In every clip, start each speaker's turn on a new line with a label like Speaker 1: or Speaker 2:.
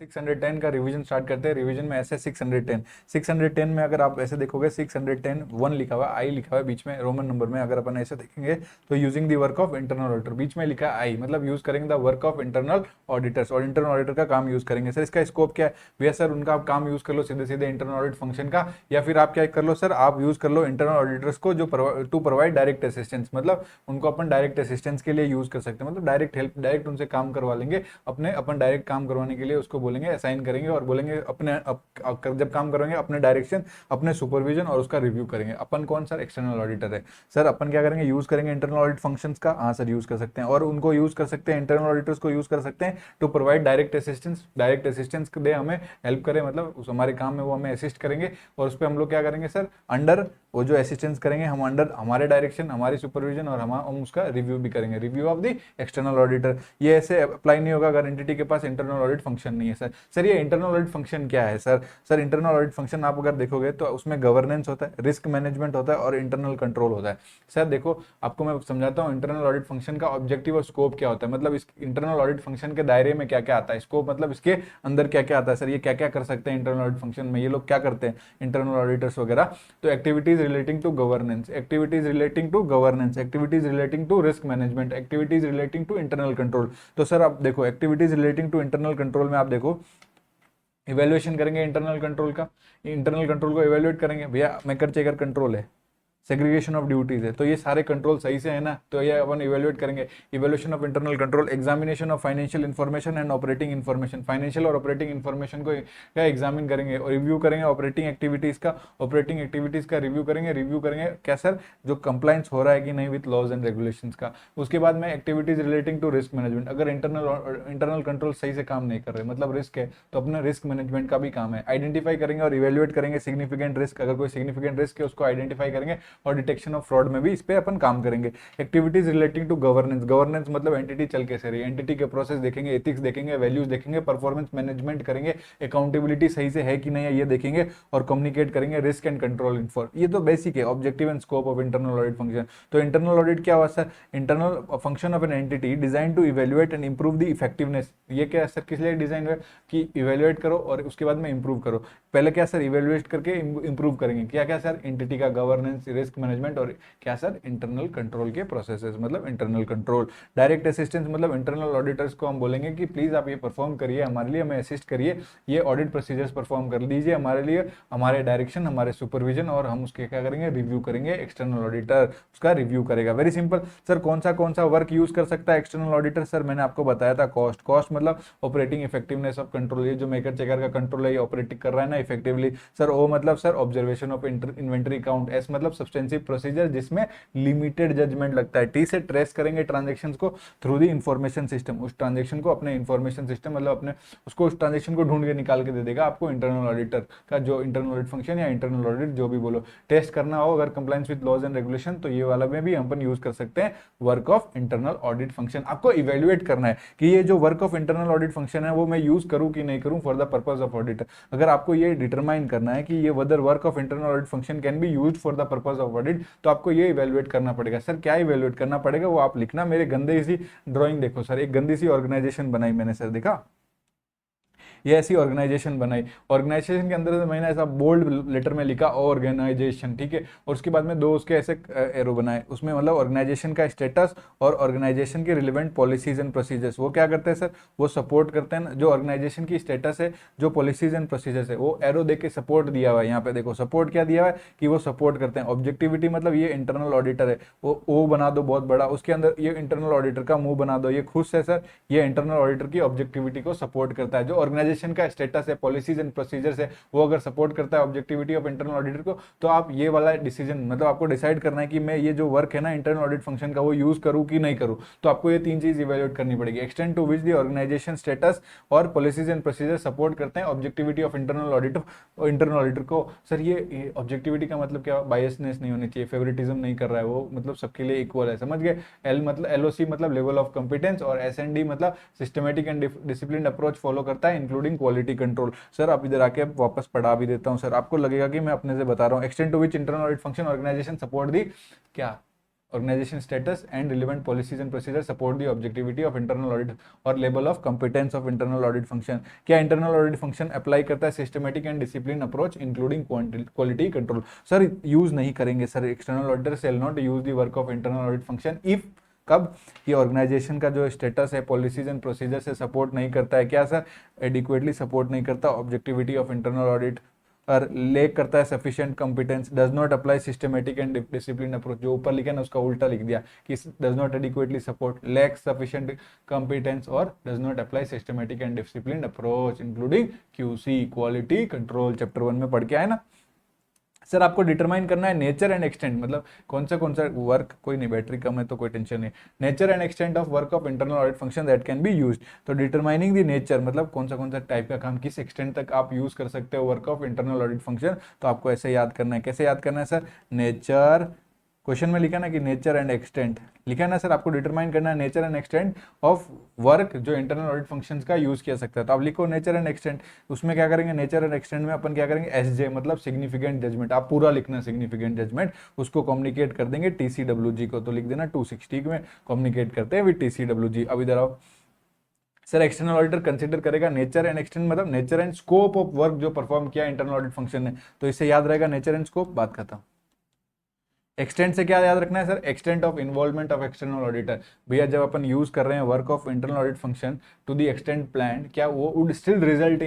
Speaker 1: 610 का revision start करते हैं। रिवीजन में ऐसे 610 में अगर आप ऐसे देखोगे 610 1 लिखा हुआ, आई लिखा हुआ है बीच में रोमन नंबर में। अगर अपन ऐसे देखेंगे तो using the work of internal auditor, बीच में लिखा है आई, मतलब यूज करेंगे the work of internal auditors, और इंटरनल ऑडिटर का काम यूज करेंगे। सर इसका स्कोप क्या है भैया? सर उनका आप काम यूज कर लो सीधे सीधे इंटरनल ऑडिट फंक्शन का, या फिर आप क्या कर लो सर, आप यूज कर लो इंटरनल ऑडिटर्स को जो टू प्रोवाइड डायरेक्ट असिस्टेंस, मतलब उनको अपन डायरेक्ट असिस्टेंस के लिए यूज कर सकते हैं, मतलब डायरेक्ट हेल्प, डायरेक्ट उनसे काम करवा लेंगे अपन डायरेक्ट काम करवाने के लिए उसको बोलेंगे, असाइन करेंगे और बोलेंगे अपने जब काम करेंगे अपने डायरेक्शन, अपने सुपरविजन और उसका रिव्यू करेंगे। अपन कौन सर? एक्सटर्नल ऑडिटर है। सर अपन क्या करेंगे? यूज करेंगे इंटरनल ऑडिट फंक्शंस का। हाँ सर यूज कर सकते हैं, और उनको यूज कर सकते हैं, इंटरनल ऑडिटर्स को यूज कर सकते हैं टू प्रोवाइड डायरेक्ट असिस्टेंस दे, हमें हेल्प करें, मतलब उस हमारे काम में वो हमें असिस्ट करेंगे। और उस पर हम लोग क्या करेंगे सर? अंडर वो जो असिस्टेंस करेंगे हम अंडर हमारे डायरेक्शन, हमारी सुपरविजन, और हम उसका रिव्यू भी करेंगे, review of the external auditor. ये ऐसे अप्लाई नहीं होगा अगर एंटिटी के पास इंटरनल ऑडिट फंक्शन नहीं है। सर ये इंटरनल ऑडिट फंक्शन क्या है? सर इंटरनल ऑडिट फंक्शन आप अगर देखोगे तो उसमें गवर्नेंस होता है, रिस्क मैनेजमेंट होता है और इंटरनल कंट्रोल होता है। सर देखो आपको मैं समझाता हूँ इंटरनल ऑडिट फंक्शन का ऑब्जेक्टिव और स्कोप क्या होता है, मतलब इस इंटरनल ऑडिट फंक्शन के दायरे में क्या क्या आता है, स्कोप मतलब इसके अंदर क्या क्या आता है। सर ये क्या क्या कर सकते हैं इंटरनल ऑडिट फंक्शन में, ये लोग क्या करते हैं इंटरनल ऑडिटर्स वगैरह? तो activities relating to governance, activities relating to governance, activities relating to risk management, activities relating to internal control. तो सर आप देखो activities relating to internal control में आप देखो इवेल्युएशन करेंगे इंटरनल कंट्रोल का, इंटरनल कंट्रोल को इवेल्युएट करेंगे। भैया मेकर चेकर कंट्रोल है, सेग्रीगेशन ऑफ ड्यूटीज है, तो ये सारे कंट्रोल सही से है ना, तो ये अपन इवेल्युएट करेंगे। Evaluation of internal control, examination of financial information and operating information, financial और ऑपरेटिंग इन्फॉर्मेशन को क्या एग्जामिन करेंगे और रिव्यू करेंगे। ऑपरेटिंग एक्टिविटीज का रिव्यू करेंगे क्या सर? जो कंप्लाइंस हो रहा है कि नहीं विद लॉज एंड रेगुलेशंस का। उसके बाद में activities relating to risk management, अगर इंटरनल कंट्रोल सही से काम नहीं कर रहे, मतलब रिस्क है, तो अपने रिस्क मैनेजमेंट का भी काम है। आइडेंटिफाई करेंगे और इवेल्युएट करेंगे सिग्निफिकेंट रिस्क, अगर कोई सिग्निफिकेंट रिस्क है उसको आइडेंटिफाई करेंगे, और डिटेक्शन ऑफ फ्रॉड में भी इस पे अपन काम करेंगे। Activities relating to governance, governance मतलब एंटिटी चल कैसे रही है, एंटिटी के प्रोसेस देखेंगे, एथिक्स देखेंगे, वैल्यूज देखेंगे, परफॉर्मेंस मैनेजमेंट करेंगे, अकाउंटेबिलिटी सही से है कि नहीं है ये देखेंगे, और कम्युनिकेट करेंगे रिस्क एंड कंट्रोल इन्फॉर्म। ये तो बेसिक है objective and scope of internal audit function. तो इंटरनल ऑडिट क्या हुआ sir? Internal function of an entity design to evaluate and improve the effectiveness. ये क्या है सर? किस लिए डिजाइन हुआ? कि इवेल्युएट करो और उसके बाद में इंप्रूव करो। पहले क्या सर? इवेल्युएट करके इंप्रूव करेंगे, क्या क्या सर? एंटिटी का गवर्नेंस, रिस्क मैनेजमेंट, और क्या सर? इंटरनल कंट्रोल के प्रोसेसेस, मतलब इंटरनल कंट्रोल। डायरेक्ट असिस्टेंस मतलब इंटरनल ऑडिटर्स को हम बोलेंगे कि प्लीज आप ये परफॉर्म करिए हमारे लिए, हमें असिस्ट करिए, ये ऑडिट प्रोसीजर्स परफॉर्म कर दीजिए हमारे लिए, हमारे डायरेक्शन, हमारे सुपरविजन, और हम उसके क्या करेंगे? रिव्यू करेंगे। एक्सटर्नल ऑडिटर उसका रिव्यू करेगा। Very simple. सर कौन सा वर्क यूज कर सकता है एक्सटर्नल ऑडिटर? सर मैंने आपको बताया था कॉस्ट मतलब ऑपरेटिंग इफेक्टिवनेस ऑफ कंट्रोल, ये जो मेकर चेकर का कंट्रोल है ये ऑपरेटिंग कर रहा है ना इफेक्टिवली। सर ओ मतलब sir observation of inventory count, S मतलब सब्सटेंसिव प्रोसीजर जिसमें लिमिटेड जजमेंट लगता है, टी से ट्रेस करेंगे ट्रांजेक्शंस को थ्रू द इंफॉर्मेशन सिस्टम, उस ट्रांजेक्शन को अपने इंफॉर्मेशन सिस्टम मतलब अपने उसको उस ट्रांजेक्शन को ढूंढ के निकाल के दे देगा आपको इंटरनल ऑडिटर का जो इंटरनल ऑडिट फंक्शन या इंटरनल ऑडिट जो भी बोलो। टेस्ट करना हो अगर compliance with laws and regulation, तो ये वाला में भी हम यूज कर सकते हैं work of internal audit function. आपको इवेल्युएट करना है कि ये जो work of internal audit function है वो मैं यूज करूं कि नहीं करूं for the purpose of audit. अगर आपको ये डिटरमाइन करना है कि ये whether work of internal audit function can be used for the purpose of audit, तो आपको ये इवेल्युएट करना पड़ेगा। सर क्या इवेल्युएट करना पड़ेगा वो आप लिखना। मेरे गंदे सी ड्राइंग देखो सर, एक गंदी सी ऑर्गेनाइजेशन बनाई मैंने सर, देखा ये ऐसी ऑर्गेनाइजेशन बनाई, ऑर्गेनाइजेशन के अंदर मैंने ऐसा बोल्ड लेटर में लिखा ऑर्गेनाइजेशन, ठीक है, और उसके बाद में दो उसके ऐसे एरो बनाए, उसमें मतलब ऑर्गेनाइजेशन का स्टेटस और ऑर्गेनाइजेशन के रिलेवेंट पॉलिसीज एंड प्रोसीजर्स। वो क्या करते हैं सर? वो सपोर्ट करते हैं जो ऑर्गेनाइजेशन की स्टेटस है, जो पॉलिसीज एंड प्रोसीजर्स है, वो एरो दे के सपोर्ट दिया हुआ है। यहाँ पे देखो सपोर्ट क्या दिया हुआ है कि वो सपोर्ट करते हैं। ऑब्जेक्टिविटी मतलब ये इंटरनल ऑडिटर है, वो ओ बना दो बहुत बड़ा, उसके अंदर ये इंटरनल ऑडिटर का मुंह बना दो, ये खुश है सर, ये इंटरनल ऑडिटर की ऑब्जेक्टिविटी को सपोर्ट करता है। जो ऑर्गेनाइजेशन का स्टेटस है, पॉलिसीज एंड प्रोसीजर्स है, वो अगर सपोर्ट करता है ऑब्जेक्टिविटी ऑफ इंटरनल ऑडिटर को, तो आप ये वाला डिसीजन मतलब आपको डिसाइड करना है कि मैं ये जो वर्क है ना इंटरनल ऑडिट फंक्शन का वो यूज करूं कि नहीं करूं। तो आपको ये तीन चीज इवेल्युएट करनी पड़ेगी। Extend to which the organization status और पॉलिसीज एंड प्रोसीजर सपोर्ट करते हैं ऑब्जेक्टिविटी ऑफ इंटरनल ऑडिटर को। सर ये ऑब्जेक्टिविटी का मतलब क्या? बायसनेस नहीं होनी चाहिए, फेवरेटिज्म नहीं कर रहा है वो, मतलब सबके लिए इक्वल है, समझ गए। एल मतलब एलओसी मतलब लेवल ऑफ कंपिटेंस, और एसएनडी मतलब systematic and discipline approach follow करता है इंक्लूडिंग क्वालिटी कंट्रोल। सर आप इधर आके वापस पढ़ा भी देता हूं सर, आपको लगेगा कि मैं अपने से बता रहा हूं। Extend to which internal audit function organization support दी क्या organization status and relevant policies and procedures support the objectivity of internal audit और level of competence of internal audit function. क्या internal audit function apply करता है systematic and disciplined approach including quality control. Sir use नहीं करेंगे sir, external auditor shall not use the work of internal audit function if कब ये organisation का जो status है, पॉलिसीज एंड प्रोसीजर से सपोर्ट नहीं करता है, क्या सर, एडिक्वेटली सपोर्ट नहीं करता ऑब्जेक्टिविटी ऑफ इंटरनल ऑडिट और लेक करता है sufficient competence, does not apply systematic and discipline approach, जो ऊपर लिखा है ना उसका उल्टा लिख दिया कि does not adequately support, lack sufficient competence और does not apply systematic and discipline approach including QC quality control, chapter 1 में पढ़ के आए ना। सर आपको डिटरमाइन करना है नेचर एंड एक्सटेंट, मतलब कौन सा वर्क, कोई नहीं बैटरी कम है तो कोई टेंशन नहीं, nature and extent of work of internal audit function that can be used. तो डिटरमाइनिंग द नेचर मतलब कौन सा टाइप का काम किस एक्सटेंट तक आप यूज कर सकते हो work of internal audit function, तो आपको ऐसे याद करना है। कैसे याद करना है सर, नेचर, क्वेश्चन में लिखा ना कि नेचर एंड एक्सटेंट, लिखा है ना सर, आपको डिटरमाइन करना है nature and extent of work जो इंटरनल ऑडिट फंक्शंस का यूज किया सकता है। तो आप लिखो नेचर एंड एक्सटेंट, उसमें क्या करेंगे, नेचर एंड एक्सटेंट में अपन क्या करेंगे, एसजे मतलब सिग्निफिकेंट जजमेंट, आप पूरा लिखना सिग्निफिकेंट जजमेंट, उसको कम्युनिकेट कर देंगे टीसीडब्ल्यूजी को, तो लिख देना 260 में कम्युनिकेट करते हैं विद टीसीडब्ल्यूजी। अब इधर आओ सर, एक्सटर्नल ऑडिटर कंसीडर करेगा नेचर एंड एक्सटेंट मतलब nature and scope of work जो परफॉर्म किया इंटरनल ऑडिट फंक्शन ने, तो इससे याद रहेगा नेचर एंड स्कोप, बात खत्म। एक्सटेंट से क्या याद रखना है sir, extent of involvement of external auditor, भैया जब अपन यूज कर रहे हैं work of internal audit function to the extent plan, क्या वो would still result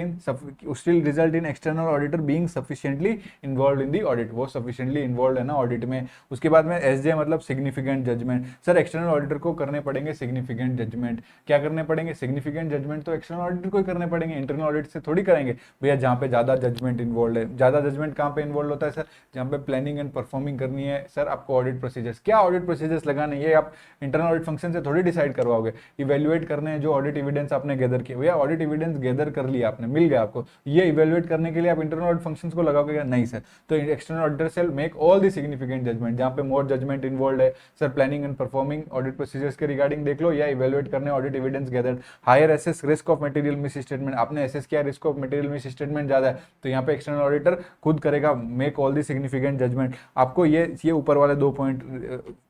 Speaker 1: in external auditor being sufficiently involved in the audit, वो सफिशिएंटली इन्वॉल्वड है ना ऑडिट में। उसके बाद में एसजे मतलब significant judgement, sir external auditor को करने पड़ेंगे सिग्निफिकेंट जजमेंट, क्या करने पड़ेंगे, सिग्निफिकेंट जजमेंट तो एक्सटर्नल ऑडिटर को ही करने पड़ेंगे, इंटरनल ऑडिट से थोड़ी करेंगे भैया, जहाँ पे ज्यादा जजमेंट इन्वॉल्व है। ज्यादा जजमेंट कहाँ पे इन्वॉल्व होता है सर, जहाँ पे प्लानिंग एंड परफॉर्मिंग करनी है। सर आपको ऑडिट प्रोसीजर्स, क्या ऑडिट प्रोसीजर्स लगाने, ये आप इंटरनल ऑडिट फंक्शन से थोड़ी डिसाइड करवाओगे, इवेल्युएट करने हैं जो ऑडिट एविडेंस आपने गैदर किया, भैया ऑडिट एविडेंस गैदर कर लिया आपने, मिल गया आपको, ये इवेल्युएट करने के लिए आप इंटरनल ऑडिट फंक्शंस को लगाओगे नहीं सर। तो external auditor shall make all the significant judgement, जहां पे मोर जजमेंट इन्वॉल्व है sir, planning and performing audit procedures के रिगार्डिंग देख लो, या इवेल्युएट करने audit evidence gathered, higher assess risk of material misstatement, आपने एसेस किया risk of material misstatement ज्यादा है, तो यहाँ पे एक्सटर्नल ऑडिटर खुद करेगा make all the significant judgement. आपको ये ऊपर वाले 2 पॉइंट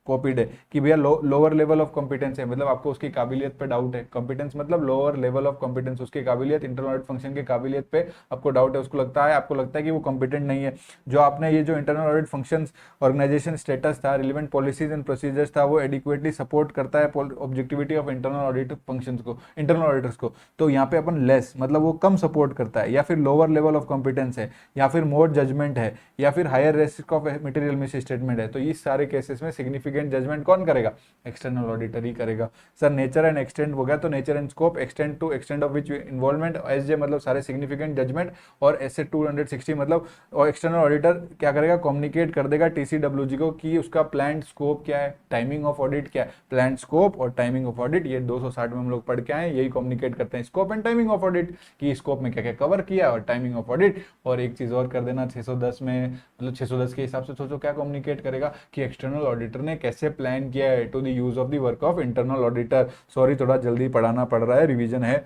Speaker 1: कॉपीड है कि भैया लोअर लेवल ऑफ कॉम्पिटेंस है, मतलब आपको उसकी काबिलियत पे डाउट है, कॉम्पिटेंस मतलब लोअर लेवल ऑफ कॉम्पिटेंस, उसकी काबिलियत, इंटरनल ऑडिट फंक्शन की काबिलियत पे आपको डाउट है, उसको लगता है, आपको लगता है कि वो कॉम्पिटेंट नहीं है, जो आपने ये जो internal audit function organisation status था, रिलेवेंट पॉलिसीज एंड प्रोसीजर्स था, वो एडिक्वेटली सपोर्ट करता है objectivity of internal audit function को, इंटरनल ऑडिटर्स को, तो यहाँ पे अपन लेस मतलब वो कम सपोर्ट करता है, या फिर लोअर लेवल ऑफ कॉम्पिटेंस है, या फिर मोर जजमेंट है, या फिर higher risk of material misstatement है, तो इस सारे केसेस में सिग्निफिकेंट जजमेंट कौन करेगा, एक्सटर्नल ऑडिटर ही करेगा। सर नेचर एंड एक्सटेंट हो गया, तो nature and scope, extent to extent of which involvement, एसजे मतलब सारे सिग्निफिकेंट जजमेंट, और एसए 260 मतलब और एक्सटर्नल ऑडिटर क्या करेगा, कम्युनिकेट कर देगा टीसीडब्ल्यूजी को कि उसका प्लान स्कोप क्या है, टाइमिंग ऑफ ऑडिट क्या है, प्लान स्कोप और टाइमिंग ऑफ ऑडिट, ये 260 में हम लोग पढ़ के आए, यही कम्युनिकेट करते हैं scope and timing of audit, कि स्कोप में क्या क्या कवर किया और टाइमिंग ऑफ ऑडिट। और एक चीज और कर देना 610 में, मतलब 610 के हिसाब से सोचो क्या कम्युनिकेट करेगा कि एक्सटर्नल ऑडिटर ने कैसे प्लान किया है to the use of the work of internal auditor. Sorry थोड़ा जल्दी पढ़ाना पड़ रहा है, रिवीजन है।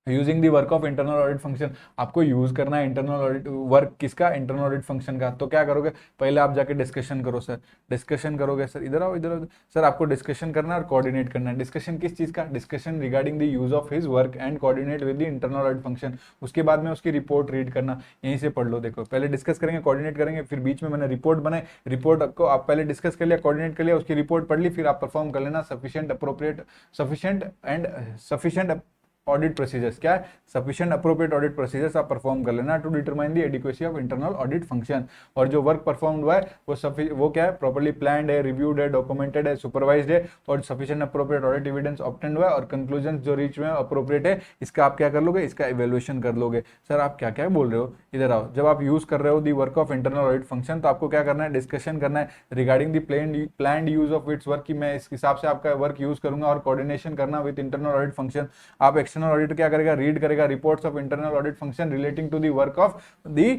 Speaker 1: Using the work of internal audit function, आपको यूज करना है इंटरनल ऑडिट वर्क किसका, इंटरनल ऑडिट फंक्शन का, तो क्या करोगे, पहले आप जाके डिस्कशन करो सर, डिस्कशन करोगे सर, इधर आओ इधर आओ सर, आपको डिस्कशन करना है और कोऑर्डिनेट करना है। डिस्कशन किस चीज का, discussion regarding the use of his work and coordinate with the internal audit function, उसके बाद में उसकी रिपोर्ट रीड करना, यहीं से पढ़ लो। देखो पहले डिस्कस करेंगे, कोऑर्डिनेट करेंगे, फिर बीच में मैंने रिपोर्ट बनाई, रिपोर्ट को आप पहले डिस्कस कर लिया, कोऑर्डिनेट कर लिया, उसकी रिपोर्ट पढ़ ली, फिर आप परफॉर्म कर लेना sufficient appropriate sufficient audit procedures, क्या है, सफिशिएंट अप्रोप्रिएट ऑडिट प्रोसीजर्स आप परफॉर्म कर लेना to determine the adequacy of internal audit function. और जो वर्क परफॉर्म हुआ है वो क्या है, प्रॉपर्ली प्लान्ड है, रिव्यूड है, डॉक्यूमेंटेड है, सुपरवाइज्ड है, और sufficient appropriate audit evidence obtained हुआ है, और कंक्लूजन जो रीच हुए हैं अप्रोप्रिएट है, इसका आप क्या कर लोगे, इसका इवेल्युएशन कर लोगे। सर आप क्या क्या बोल रहे हो, इधर आओ। जब आप यूज कर रहे हो दी work of internal audit function, तो आपको क्या करना है, डिस्कशन करना है regarding the planned use of its work, कि मैं इस हिसाब से आपका वर्क यूज करूंगा, और कोऑर्डिनेशन करना विद इंटरनल ऑडिट फंक्शन। आप एक्सटर्नल ऑडिट क्या करेगा, रीड करेगा reports of internal audit function relating to the work of the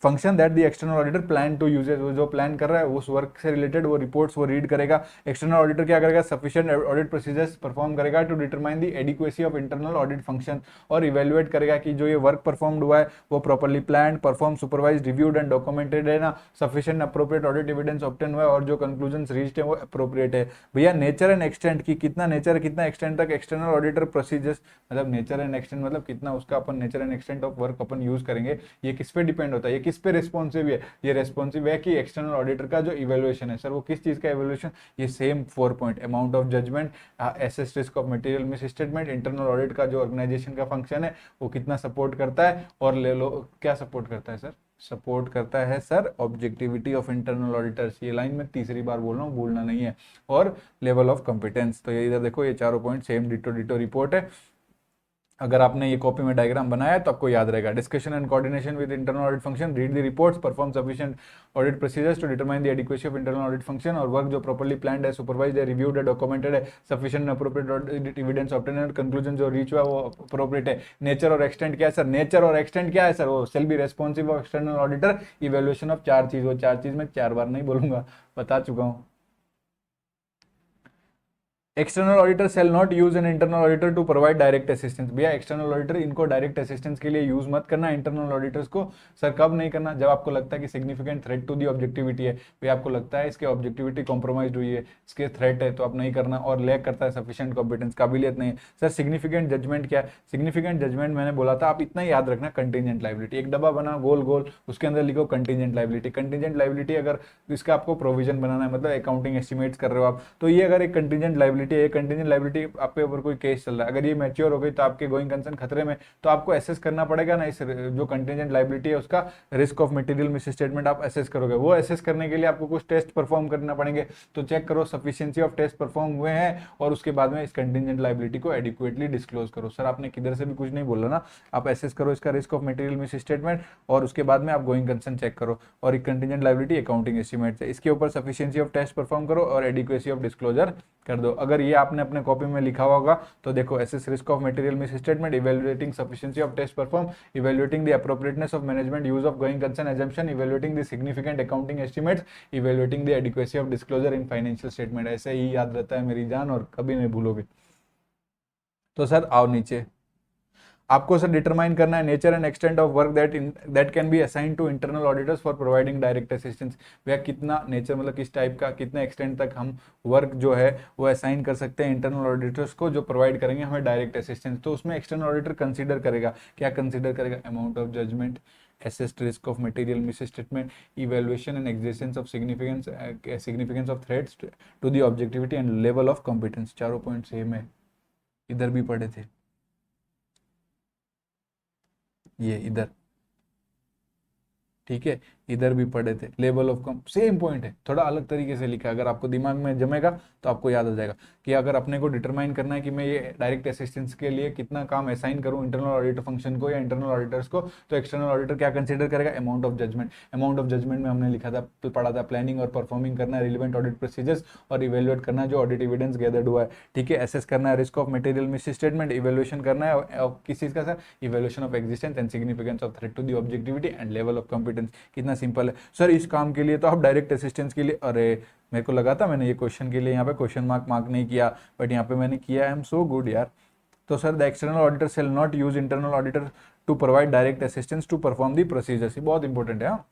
Speaker 1: function that the external auditor plan to uses, वो जो प्लान कर रहा है उस वर्क से रिलेटेड वो रिपोर्ट्स वो रीड करेगा। एक्सटर्नल ऑडिटर क्या करेगा, सफिशिएंट ऑडिट प्रोसीजर्स परफॉर्म करेगा to determine the adequacy of internal audit function, और इवेल्युएट करेगा कि जो ये वर्क परफॉर्म्ड हुआ है वो properly plan, perform, supervise, reviewed and documented है ना, sufficient appropriate audit evidence obtain हुआ है, और जो कंक्लूजंस रीच्ड है वो अप्रोप्रिएट है। भैया नेचर एंड एक्सटेंट की कितना नेचर कितना एक्सटेंट तक एक्सटर्नल ऑडिटर प्रोसीजर्स, मतलब नेचर एंड एक्सटेंट मतलब कितना उसका अपन nature and extent of work अपन यूज करेंगे, ये किस पे डिपेंड होता है, ये किस पे रिस्पॉन्सिव है, ये रिस्पॉन्सिव है कि एक्सटर्नल ऑडिटर का जो इवेल्युएशन है सर वो किस चीज का इवेल्युएशन, ये same 4 point, amount of judgement, assess risk of material misstatement, internal audit का जो ऑर्गेनाइजेशन का फंक्शन है वो कितना सपोर्ट करता है, और ले लो क्या सपोर्ट करता है सर, सपोर्ट करता है sir objectivity of internal auditors, ये लाइन में तीसरी बार बोल रहा हूँ भूलना नहीं है, और लेवल ऑफ कॉम्पिटेंस। तो ये इधर देखो ये चारों point same ditto ditto report है। अगर आपने ये कॉपी में डायग्राम बनाया है तो आपको याद रहेगा। Discussion and coordination with internal audit function, read the reports, perform sufficient audit procedures to determine the adequacy of internal audit function, और वर्क जो प्रॉपर्ली प्लान्ड है, सुपरवाइज्ड है, रिव्यूड है, डॉक्यूमेंटेड है, सफिशिएंट अप्रोप्रिएट एविडेंस ऑब्टेन है, conclusion जो reach हुआ है वो अप्रोप्रिएट है। नेचर और एक्सटेंट क्या है सर, नेचर और एक्सटेंट क्या है सर, वो shall be responsive of external auditor evaluation of 4 चीज, वो 4 चीज मैं 4 बार नहीं बोलूंगा, बता चुका हूँ। External auditor shall not use an internal auditor to provide direct assistance, भैया एक्सटर्नल ऑडिटर इनको डायरेक्ट असिस्टेंस के लिए यूज मत करना इंटरनल ऑडिटर्स को। सर कब नहीं करना, जब आपको लगता है कि significant threat to the objectivity है, भैया आपको लगता है इसके ऑब्जेक्टिविटी कॉम्प्रोमाइज हुई है, इसके थ्रेट है, तो आप नहीं करना, और लैक करता है सफिशिएंट कॉम्पिटेंस, काबिलियत नहीं है। सर सिग्निफिकेंट जजमेंट क्या है, सिग्निफिकेंट जजमेंट मैंने बोला था, आप इतना याद रखना, कंटीजेंट लाइबिलिटी, एक डब्बा बना गोल गोल, उसके अंदर लिखो कंटीजेंट लाइबिलिटी। कंटीजेंट लाइबिलिटी अगर इसका आपको प्रोविजन बनाना है, मतलब अकाउंटिंग एस्टिमेट्स कर रहे हो आप, तो ये अगर एक कंटीजेंट लाइबिलिटी है, कंटीजेंट लाइबिलिटी आपके ऊपर कोई केस चल रहा है, अगर ये मैच्योर हो गई तो आपके गोइंग कंसर्न खतरे में, तो आपको एसेस करना पड़ेगा ना, इस जो कंटीजेंट लाइबिलिटी है उसका risk of material miss statement आप एसेस करोगे। वो एसेस करने के लिए आपको कुछ टेस्ट परफॉर्म करना पड़ेंगे, तो चेक करो सफिशिएंसी ऑफ टेस्ट परफॉर्म हुए हैं, और उसके बाद में इस कंटीजेंट लाइबिलिटी को एडिक्वेटली डिस्क्लोज करो। सर आपने किधर से भी कुछ नहीं बोला ना, आप एसेस करो इसका risk of material miss statement, और उसके बाद में आप गोइंग कंसर्न चेक करो, और एक कंटीजेंट लाइबिलिटी अकाउंटिंग एस्टिमेट से इसके ऊपर सफिशिएंसी ऑफ टेस्ट परफॉर्म करो और एडिक्वेसी ऑफ डिस्क्लोजर कर दो। अगर ये आपने अपने कॉपी में लिखा होगा तो देखो, assess risk of material misstatement, evaluating sufficiency of test perform, evaluating the appropriateness of management use of going concern assumption, evaluating the significant accounting estimates, evaluating the adequacy of disclosure in financial statement. ऐसे ही याद रहता है मेरी जान, और कभी नहीं भूलोगे। तो सर आओ नीचे, आपको सर डिटरमाइन करना है nature and extent of work that can be assign to internal auditors for providing direct assistance. भैया कितना नेचर मतलब किस टाइप का, कितना एक्सटेंट तक हम वर्क जो है वो असाइन कर सकते हैं इंटरनल ऑडिटर्स को जो प्रोवाइड करेंगे हमें डायरेक्ट असिस्टेंस। तो उसमें एक्सटर्नल ऑडिटर कंसीडर करेगा, क्या कंसीडर करेगा, amount of judgement, assessed risk of material misstatement, evaluation and existence of significance of threats to the objectivity and level of competence। चारों पॉइंट सेम है, इधर भी पढ़े थे, ये इधर ठीक है, इधर भी पढ़े थे, level of come same point है, थोड़ा अलग तरीके से लिखा है। अगर आपको दिमाग में जमेगा तो आपको याद आ जाएगा कि अगर अपने को डिटरमाइन करना है कि मैं ये डायरेक्ट असिस्टेंस के लिए कितना काम असाइन करूं इंटरनल ऑडिटर फंक्शन को या इंटरनल ऑडिटर्स को, तो एक्सटर्नल ऑडिटर क्या कंसीडर करेगा, amount of judgement. Amount of judgement में हमने लिखा था, पढ़ा था, प्लानिंग और परफॉर्मिंग करना है रिलेवेंट ऑडिट प्रोसीजर्स, और इवेल्युएट करना जो ऑडिट एविडेंस गैदर्ड हुआ है, ठीक है, एसेस करना है risk of material misstatement, evaluation करना है किस चीज का sir, evaluation of existence and significance of threat to the objectivity and level of competence. कितना सिंपल है सर, इस काम के लिए तो आप डायरेक्ट असिस्टेंस के लिए, अरे मेरे को लगा था मैंने ये क्वेश्चन के लिए यहाँ पे क्वेश्चन मार्क नहीं किया, बट यहाँ पे मैंने किया, आई एम सो गुड यार। तो sir the external auditor shall not use internal auditor to provide direct assistance to perform the procedures, ये बहुत इंपॉर्टेंट है। हाँ,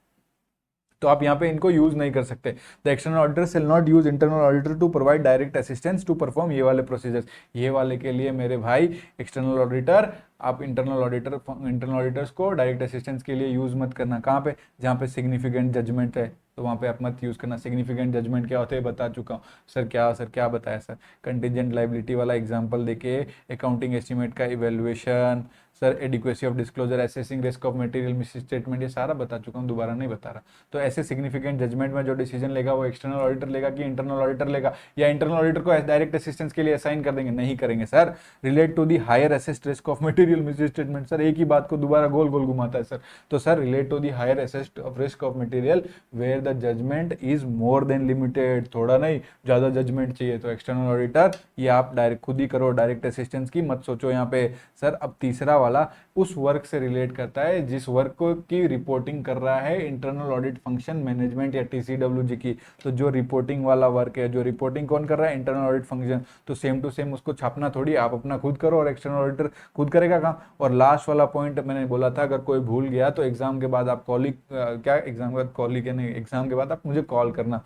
Speaker 1: तो आप यहाँ पे इनको यूज नहीं कर सकते। The external auditor shall not use internal auditor to provide direct assistance to perform ये वाले प्रोसीजर्स, ये वाले के लिए मेरे भाई एक्सटर्नल ऑडिटर, आप इंटरनल ऑडिटर्स को डायरेक्ट असिस्टेंस के लिए यूज मत करना। कहाँ पे, जहाँ पे सिग्निफिकेंट जजमेंट है तो वहाँ पे आप मत यूज करना। सिग्निफिकेंट जजमेंट क्या होते हैं बता चुका हूँ। सर क्या बताया सर, कंटीजेंट लाइबिलिटी वाला एग्जांपल देके अकाउंटिंग एस्टिमेट का evaluation, sir adequacy of disclosure, assessing risk of material miss statement, ये सारा बता चुका हूँ, दोबारा नहीं बता रहा। तो ऐसे सिग्निफिकेंट जजमेंट में जो डिसीजन लेगा वो एक्सटर्नल ऑडिटर लेगा कि इंटरनल ऑडिटर लेगा, या इंटरनल ऑडिटर को डायरेक्ट असिस्टेंस के लिए असाइन कर देंगे, नहीं करेंगे sir. Relate to the higher assessed risk of material misstatement, sir एक ही बात को दोबारा गोल गोल घुमाता है सर। तो sir relate to the higher assessed of risk of material where the the judgement is more than limited, थोड़ा नहीं ज्यादा जजमेंट चाहिए तो एक्सटर्नल ऑडिटर, ये आप डायरेक्ट खुद ही करो, डायरेक्ट असिस्टेंस की मत सोचो यहाँ पे। सर अब तीसरा वाला उस वर्क से रिलेट करता है जिस वर्क को की रिपोर्टिंग कर रहा है इंटरनल ऑडिट फंक्शन मैनेजमेंट या टीसीडब्ल्यूजी की। तो जो रिपोर्टिंग वाला वर्क है, जो रिपोर्टिंग कौन कर रहा है, इंटरनल ऑडिट फंक्शन, तो सेम टू सेम उसको छापना थोड़ी, आप अपना खुद करो और एक्सटर्नल ऑडिटर खुद करेगा काम। और लास्ट वाला पॉइंट मैंने बोला था, अगर कोई भूल गया तो एग्जाम के बाद आप कॉलिंग, क्या एग्जाम के बाद कॉलिंग के नहीं, एग्जाम के बाद आप मुझे कॉल करना।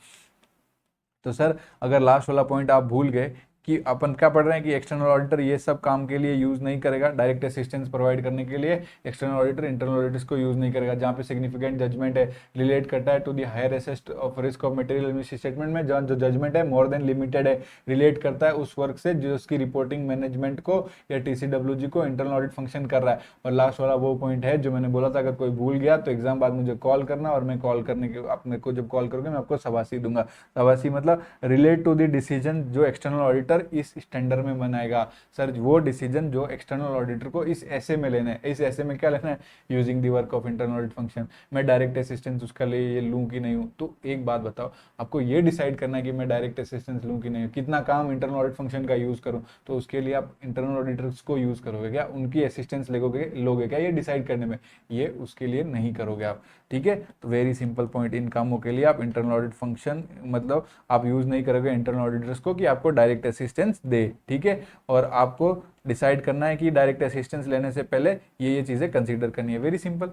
Speaker 1: तो सर अगर लास्ट वाला पॉइंट आप भूल गए कि अपन क्या पढ़ रहे हैं कि एक्सटर्नल ऑडिटर ये सब काम के लिए यूज नहीं करेगा, डायरेक्ट असिस्टेंस प्रोवाइड करने के लिए एक्सटर्नल ऑडिटर इंटरनल ऑडिटर्स को यूज नहीं करेगा। जहाँ पे सिग्निफिकेंट जजमेंट है, रिलेट करता है to the higher assessed of risk of material statement में, जहाँ जो जजमेंट है मोर देन लिमिटेड है, रिलेट करता है उस वर्क से जो उसकी रिपोर्टिंग मैनेजमेंट को या टीसीडब्ल्यूजी को इंटरनल ऑडिट फंक्शन कर रहा है। और लास्ट वाला वो पॉइंट है जो मैंने बोला था, अगर कोई भूल गया तो एग्जाम बाद मुझे कॉल करना, और मैं कॉल करने के, आप मेरे को जब कॉल करोगे मैं आपको शाबाशी दूंगा। शाबाशी मतलब रिलेट टू द डिसीजन जो एक्सटर्नल ऑडिटर इस स्टैंडर्ड में बनाएगा। सर वो डिसीजन जो एक्सटर्नल ऑडिटर को इस ऐसे में लेना है, इस ऐसे में क्या लेना है, using the work of internal audit function, मैं डायरेक्ट असिस्टेंस उसका ले ये लूं कि नहीं हूं। तो एक बात बताओ, आपको ये डिसाइड करना है कि मैं डायरेक्ट असिस्टेंस लूं कि नहीं, कितना काम इंटरनल ऑडिट फंक्शन का यूज करूं, तो उसके लिए आप इंटरनल ऑडिटर्स को यूज करोगे क्या, उनकी असिस्टेंस लोगे क्या ये डिसाइड करने में, ये उसके लिए नहीं करोगे आप। ठीक है, तो वेरी सिंपल पॉइंट, इन कामों के लिए आप इंटरनल ऑडिट फंक्शन मतलब आप यूज नहीं करोगे इंटरनल ऑडिटर्स को कि आपको डायरेक्ट असिस्टेंस दे। ठीक है, और आपको डिसाइड करना है कि डायरेक्ट असिस्टेंस लेने से पहले ये चीजें कंसीडर करनी है, वेरी सिंपल।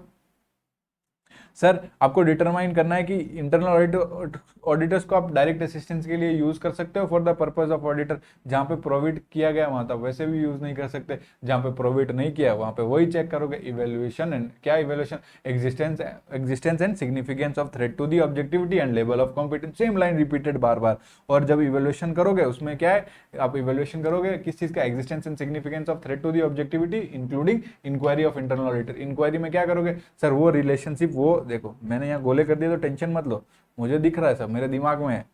Speaker 1: सर आपको डिटरमाइन करना है कि इंटरनल ऑडिटर्स को आप डायरेक्ट असिस्टेंस के लिए यूज कर सकते हो for the purpose of auditor, जहां पे प्रोवाइड किया गया वहां तक वैसे भी यूज नहीं कर सकते, जहां पे प्रोवाइड नहीं किया वहां पे वही चेक करोगे। इवेल्युएशन एंड क्या evaluation, existence and significance of threat to the objectivity and level of competence, same line repeated बार बार। और जब इवेल्युएशन करोगे उसमें क्या है, आप इवेल्युएशन करोगे किस चीज का, existence and significance of threat to the objectivity including inquiry of internal auditor. Inquiry में क्या करोगे सर, वो रिलेशनशिप, वो देखो मैंने यहाँ गोले कर दिए तो टेंशन मत लो, मुझे दिख रहा है सब, मेरे दिमाग में है।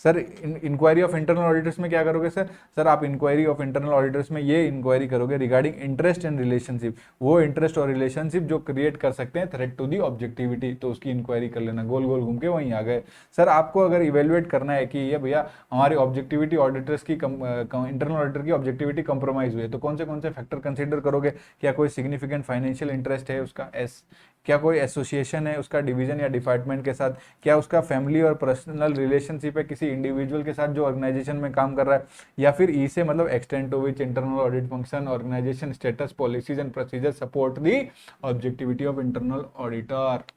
Speaker 1: Sir inquiry of internal auditors में क्या करोगे सर, सर आप इंक्वायरी ऑफ इंटरनल ऑडिटर्स में ये इंक्वायरी करोगे रिगार्डिंग इंटरेस्ट एंड रिलेशनशिप, वो इंटरेस्ट और रिलेशनशिप जो क्रिएट कर सकते हैं थ्रेट टू दी ऑब्जेक्टिविटी, तो उसकी इंक्वायरी कर लेना। गोल गोल घूम के वहीं आ गए। सर आपको अगर इवेल्युएट करना है कि ये भैया हमारी ऑब्जेक्टिविटी ऑडिटर्स की इंटरनल ऑडिटर की ऑब्जेक्टिविटी कंप्रोमाइज हुई है, तो कौन से फैक्टर कंसिडर करोगे, क्या कोई सिग्निफिकेंट फाइनेंशियल इंटरेस्ट है उसका, क्या कोई एसोसिएशन है उसका डिवीजन या डिपार्टमेंट के साथ, क्या उसका फैमिली और पर्सनल रिलेशनशिप है किसी इंडिविजुअल के साथ जो ऑर्गेनाइजेशन में काम कर रहा है, या फिर ई से मतलब extend to which internal audit function organisation status policies and procedure support the objectivity of internal auditor.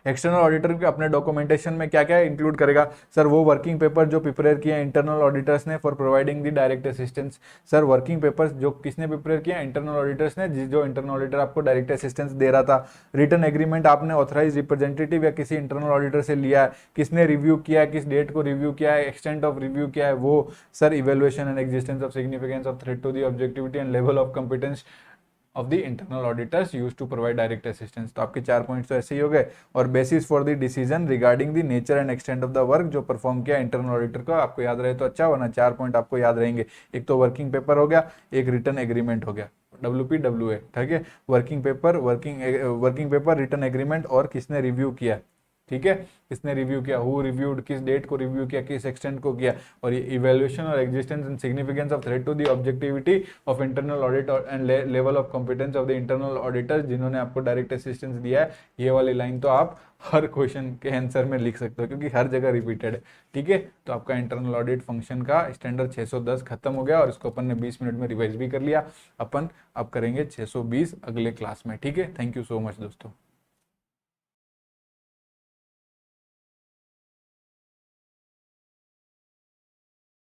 Speaker 1: External auditor के अपने डॉक्यूमेंटेशन में क्या क्या इंक्लूड करेगा सर, वो वर्किंग पेपर जो प्रिपेयर किए इंटरनल ऑडिटर्स ने for providing the direct assistance. Sir working papers जो किसने प्रिपेयर किया, इंटरनल ऑडिटर्स ने, जो इंटरनल ऑडिटर आपको डायरेक्ट असिस्टेंस दे रहा था। रिटन एग्रीमेंट आपने ऑथराइज रिप्रेजेंटेटिव या किसी इंटरनल ऑडिटर से लिया है, किसने रिव्यू किया है, किस डेट को रिव्यू किया है, एक्सटेंट ऑफ रिव्यू किया है वो। Sir evaluation and existence of significance of threat to the objectivity and level of competence of the internal auditors use to provide direct assistance. तो आपके 4 पॉइंट्स तो ऐसे ही हो गए। और basis for the decision regarding the nature and extent of the work जो perform किया internal auditor को, आपको याद रहे तो अच्छा, वरना 4 पॉइंट आपको याद रहेंगे। एक तो वर्किंग पेपर हो गया, एक रिटर्न एग्रीमेंट हो गया, WPWA, ठीक है, वर्किंग पेपर रिटर्न एग्रीमेंट और किसने रिव्यू किया, ठीक है, किसने रिव्यू किया, हु रिव्यूड, किस डेट को रिव्यू किया, किस एक्सटेंट को किया। और ये इवैल्यूएशन और existence and significance of threat to the objectivity of internal audit and level of competence of the internal auditors जिन्होंने आपको डायरेक्ट असिस्टेंस दिया है, ये वाली लाइन तो आप हर क्वेश्चन के आंसर में लिख सकते हो क्योंकि हर जगह रिपीटेड है। ठीक है, तो आपका इंटरनल ऑडिट फंक्शन का स्टैंडर्ड 610 खत्म हो गया और इसको अपन ने 20 मिनट में रिवाइज भी कर लिया। अपन अब करेंगे 620 अगले क्लास में। ठीक है, थैंक यू सो मच दोस्तों।